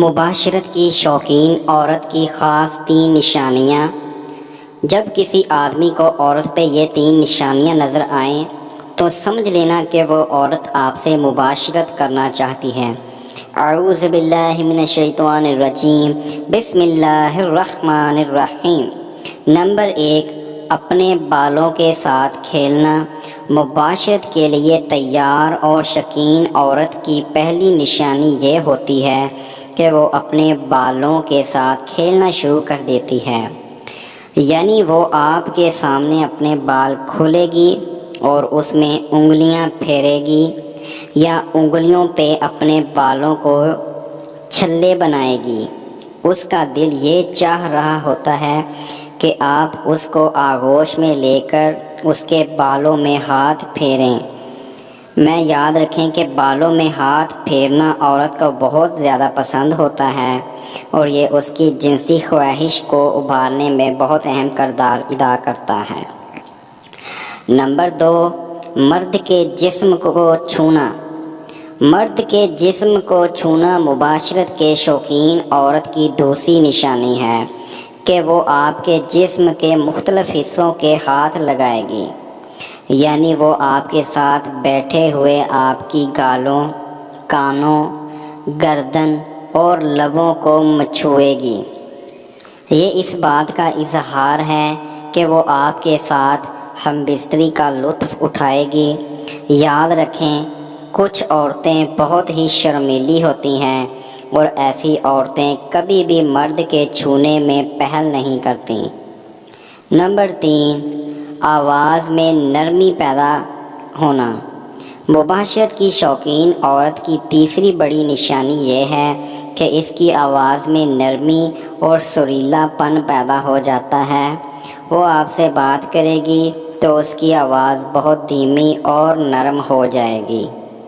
مباشرت کی شوقین عورت کی خاص 3 نشانیاں۔ جب کسی آدمی کو عورت پہ یہ 3 نشانیاں نظر آئیں تو سمجھ لینا کہ وہ عورت آپ سے مباشرت کرنا چاہتی ہے۔ اعوذ باللہ من الشیطان الرجیم، بسم اللہ الرحمن الرحیم۔ نمبر 1، اپنے بالوں کے ساتھ کھیلنا۔ مباشرت کے لیے تیار اور شوقین عورت کی پہلی نشانی یہ ہوتی ہے کہ وہ اپنے بالوں کے ساتھ کھیلنا شروع کر دیتی ہے، یعنی وہ آپ کے سامنے اپنے بال کھولے گی اور اس میں انگلیاں پھیرے گی یا انگلیوں پہ اپنے بالوں کو چھلے بنائے گی۔ اس کا دل یہ چاہ رہا ہوتا ہے کہ آپ اس کو آغوش میں لے کر اس کے بالوں میں ہاتھ پھیریں۔ میں یاد رکھیں کہ بالوں میں ہاتھ پھیرنا عورت کو بہت زیادہ پسند ہوتا ہے اور یہ اس کی جنسی خواہش کو ابھارنے میں بہت اہم کردار ادا کرتا ہے۔ نمبر 2، مرد کے جسم کو چھونا۔ مرد کے جسم کو چھونا مباشرت کے شوقین عورت کی دوسری نشانی ہے کہ وہ آپ کے جسم کے مختلف حصوں کے ہاتھ لگائے گی، یعنی وہ آپ کے ساتھ بیٹھے ہوئے آپ کی گالوں، کانوں، گردن اور لبوں کو چھوئے گی۔ یہ اس بات کا اظہار ہے کہ وہ آپ کے ساتھ ہم بستری کا لطف اٹھائے گی۔ یاد رکھیں، کچھ عورتیں بہت ہی شرمیلی ہوتی ہیں اور ایسی عورتیں کبھی بھی مرد کے چھونے میں پہل نہیں کرتی۔ نمبر 3، آواز میں نرمی پیدا ہونا۔ مباشرت کی شوقین عورت کی تیسری بڑی نشانی یہ ہے کہ اس کی آواز میں نرمی اور سریلا پن پیدا ہو جاتا ہے۔ وہ آپ سے بات کرے گی تو اس کی آواز بہت دھیمی اور نرم ہو جائے گی۔